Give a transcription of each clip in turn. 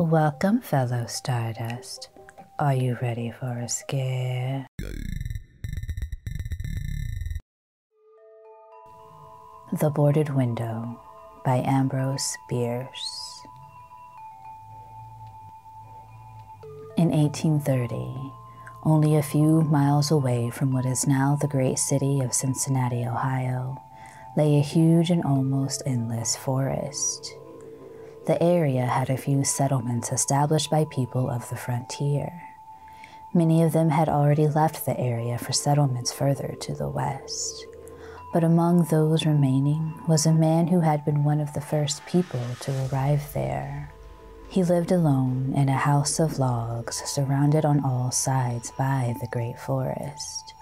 Welcome, fellow Stardust. Are you ready for a scare? The Boarded Window by Ambrose Bierce. In 1830, only a few miles away from what is now the great city of Cincinnati, Ohio, lay a huge and almost endless forest. The area had a few settlements established by people of the frontier. Many of them had already left the area for settlements further to the west. But among those remaining was a man who had been one of the first people to arrive there. He lived alone in a house of logs surrounded on all sides by the great forest.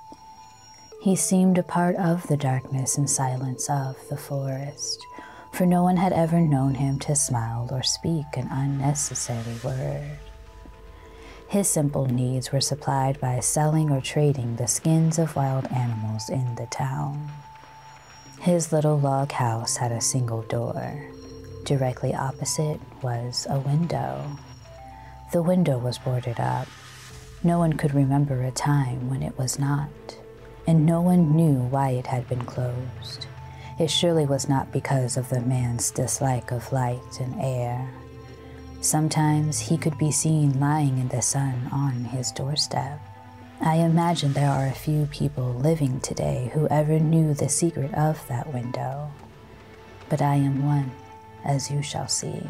He seemed a part of the darkness and silence of the forest, for no one had ever known him to smile or speak an unnecessary word. His simple needs were supplied by selling or trading the skins of wild animals in the town. His little log house had a single door. Directly opposite was a window. The window was boarded up. No one could remember a time when it was not, and no one knew why it had been closed. It surely was not because of the man's dislike of light and air. Sometimes he could be seen lying in the sun on his doorstep. I imagine there are a few people living today who ever knew the secret of that window. But I am one, as you shall see.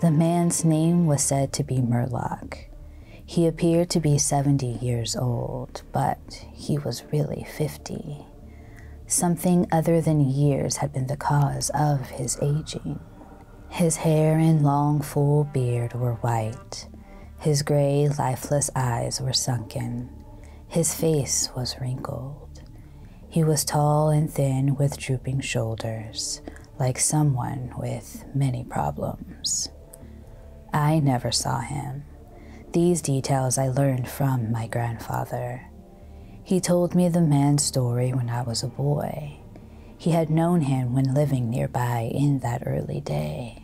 The man's name was said to be Murloc. He appeared to be 70 years old, but he was really 50. Something other than years had been the cause of his aging. His hair and long, full beard were white. His gray, lifeless eyes were sunken. His face was wrinkled. He was tall and thin with drooping shoulders, like someone with many problems. I never saw him. These details I learned from my grandfather. He told me the man's story when I was a boy. He had known him when living nearby in that early day.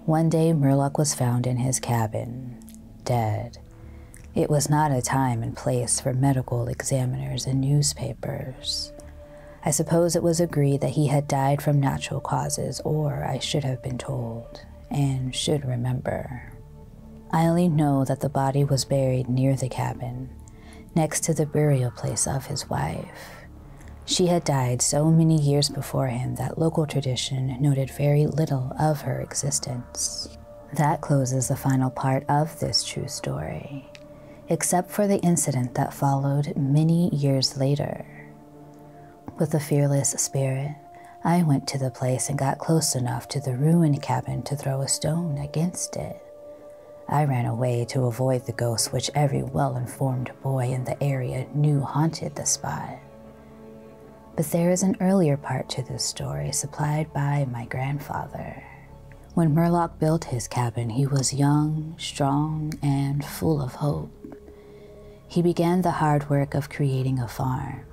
One day, Murloc was found in his cabin, dead. It was not a time and place for medical examiners and newspapers. I suppose it was agreed that he had died from natural causes, or I should have been told, and should remember. I only know that the body was buried near the cabin, next to the burial place of his wife. She had died so many years before him that local tradition noted very little of her existence. That closes the final part of this true story, except for the incident that followed many years later. With a fearless spirit, I went to the place and got close enough to the ruined cabin to throw a stone against it. I ran away to avoid the ghost which every well-informed boy in the area knew haunted the spot. But there is an earlier part to this story supplied by my grandfather. When Murloc built his cabin, he was young, strong, and full of hope. He began the hard work of creating a farm.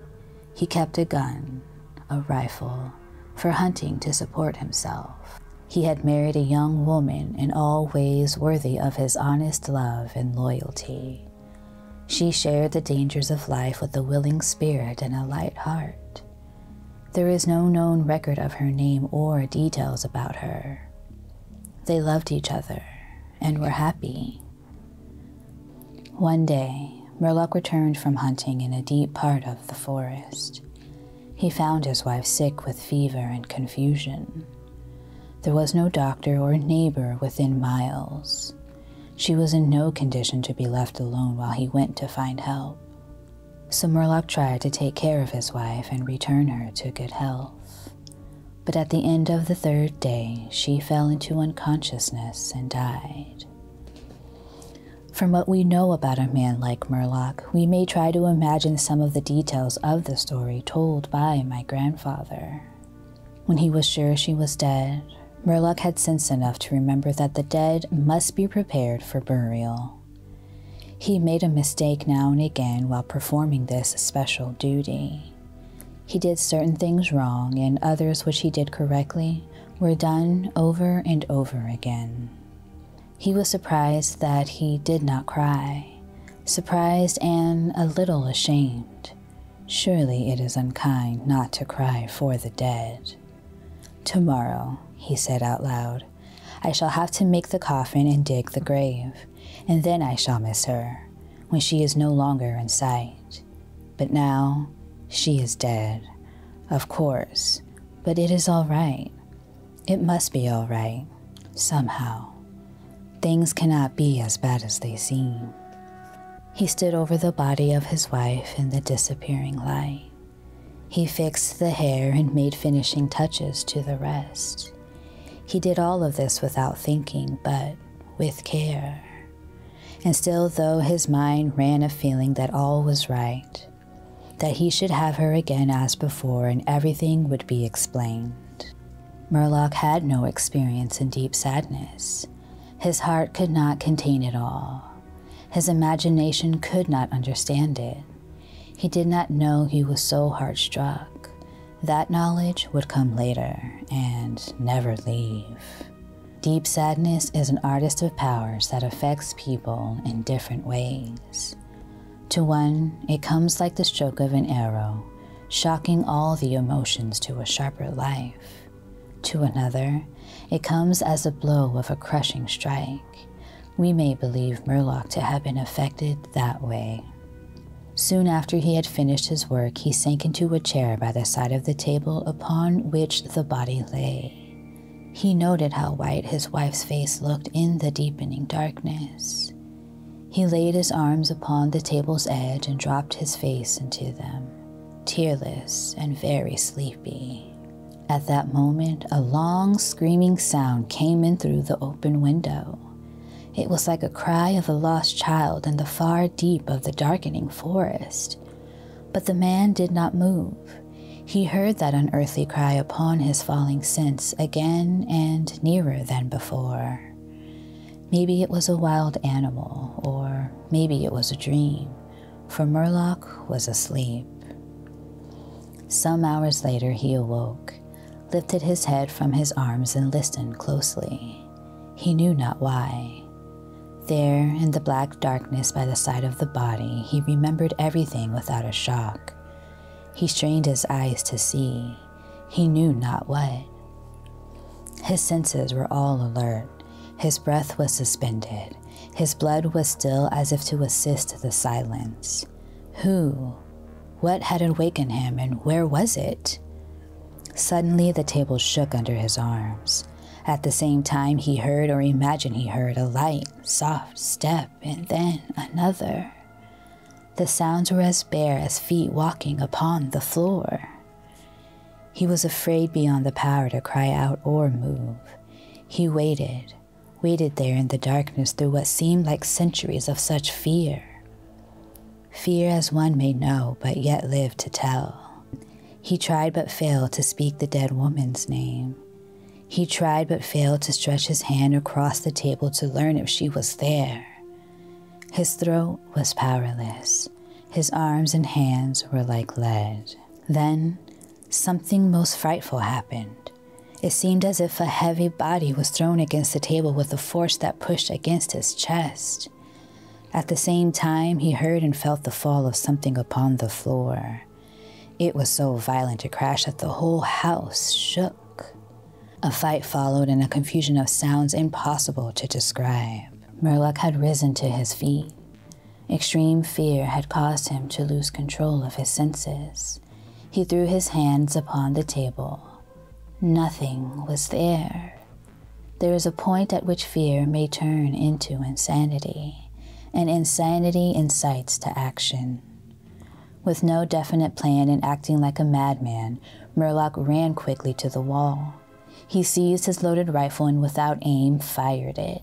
He kept a gun, a rifle, for hunting to support himself. He had married a young woman in all ways worthy of his honest love and loyalty. She shared the dangers of life with a willing spirit and a light heart. There is no known record of her name or details about her. They loved each other and were happy. One day, Murloc returned from hunting in a deep part of the forest. He found his wife sick with fever and confusion. There was no doctor or neighbor within miles. She was in no condition to be left alone while he went to find help. So Murloc tried to take care of his wife and return her to good health. But at the end of the third day, she fell into unconsciousness and died. From what we know about a man like Murloc, we may try to imagine some of the details of the story told by my grandfather. When he was sure she was dead, Murloc had sense enough to remember that the dead must be prepared for burial. He made a mistake now and again while performing this special duty. He did certain things wrong, and others which he did correctly were done over and over again. He was surprised that he did not cry, surprised and a little ashamed. Surely it is unkind not to cry for the dead. "Tomorrow," he said out loud, "I shall have to make the coffin and dig the grave, and then I shall miss her, when she is no longer in sight. But now, she is dead, of course, but it is all right. It must be all right, somehow. Things cannot be as bad as they seem." He stood over the body of his wife in the disappearing light. He fixed the hair and made finishing touches to the rest. He did all of this without thinking, but with care. And still, though his mind ran a feeling that all was right, that he should have her again as before and everything would be explained. Murloc had no experience in deep sadness. His heart could not contain it all. His imagination could not understand it. He did not know he was so heart-struck. That knowledge would come later and never leave. Deep sadness is an artist of powers that affects people in different ways. To one, it comes like the stroke of an arrow, shocking all the emotions to a sharper life. To another, it comes as a blow of a crushing strike. We may believe Murloc to have been affected that way. Soon after he had finished his work, he sank into a chair by the side of the table upon which the body lay. He noted how white his wife's face looked in the deepening darkness. He laid his arms upon the table's edge and dropped his face into them, tearless and very sleepy. At that moment, a long screaming sound came in through the open window. It was like a cry of a lost child in the far deep of the darkening forest. But the man did not move. He heard that unearthly cry upon his falling sense again and nearer than before. Maybe it was a wild animal, or maybe it was a dream, for Murloc was asleep. Some hours later he awoke, lifted his head from his arms and listened closely. He knew not why. There, in the black darkness by the side of the body, he remembered everything without a shock. He strained his eyes to see. He knew not what. His senses were all alert. His breath was suspended. His blood was still as if to assist the silence. Who? What had awakened him, and where was it? Suddenly the table shook under his arms. At the same time he heard, or imagined he heard, a light, soft step, and then another. The sounds were as bare as feet walking upon the floor. He was afraid beyond the power to cry out or move. He waited there in the darkness through what seemed like centuries of such fear. Fear as one may know, but yet live to tell. He tried but failed to speak the dead woman's name. He tried but failed to stretch his hand across the table to learn if she was there. His throat was powerless. His arms and hands were like lead. Then, something most frightful happened. It seemed as if a heavy body was thrown against the table with a force that pushed against his chest. At the same time, he heard and felt the fall of something upon the floor. It was so violent a crash that the whole house shook. A fight followed and a confusion of sounds impossible to describe. Murloc had risen to his feet. Extreme fear had caused him to lose control of his senses. He threw his hands upon the table. Nothing was there. There is a point at which fear may turn into insanity, and insanity incites to action. With no definite plan and acting like a madman, Murloc ran quickly to the wall. He seized his loaded rifle and without aim fired it.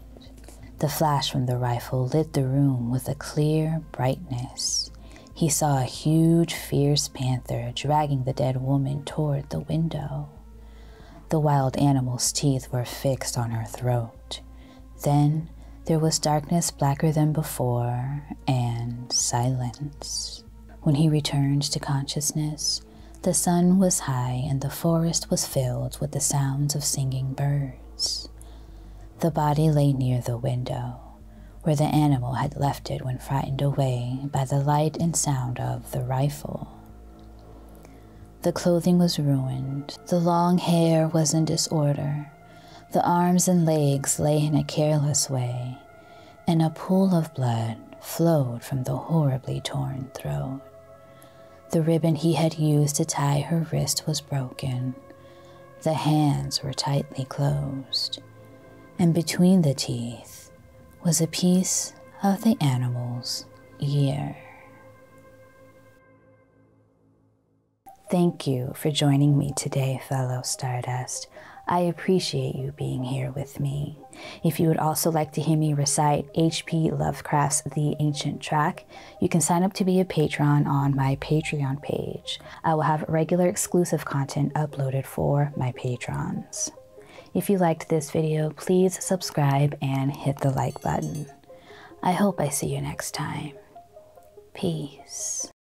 The flash from the rifle lit the room with a clear brightness. He saw a huge, fierce panther dragging the dead woman toward the window. The wild animal's teeth were fixed on her throat. Then there was darkness blacker than before and silence. When he returned to consciousness, The sun was high and the forest was filled with the sounds of singing birds. The body lay near the window, where the animal had left it when frightened away by the light and sound of the rifle. The clothing was ruined, the long hair was in disorder, the arms and legs lay in a careless way, and a pool of blood flowed from the horribly torn throat. The ribbon he had used to tie her wrist was broken, the hands were tightly closed, and between the teeth was a piece of the animal's ear. Thank you for joining me today, fellow Stardust. I appreciate you being here with me. If you would also like to hear me recite H.P. Lovecraft's The Ancient Track, you can sign up to be a patron on my Patreon page. I will have regular exclusive content uploaded for my patrons. If you liked this video, please subscribe and hit the like button. I hope I see you next time. Peace.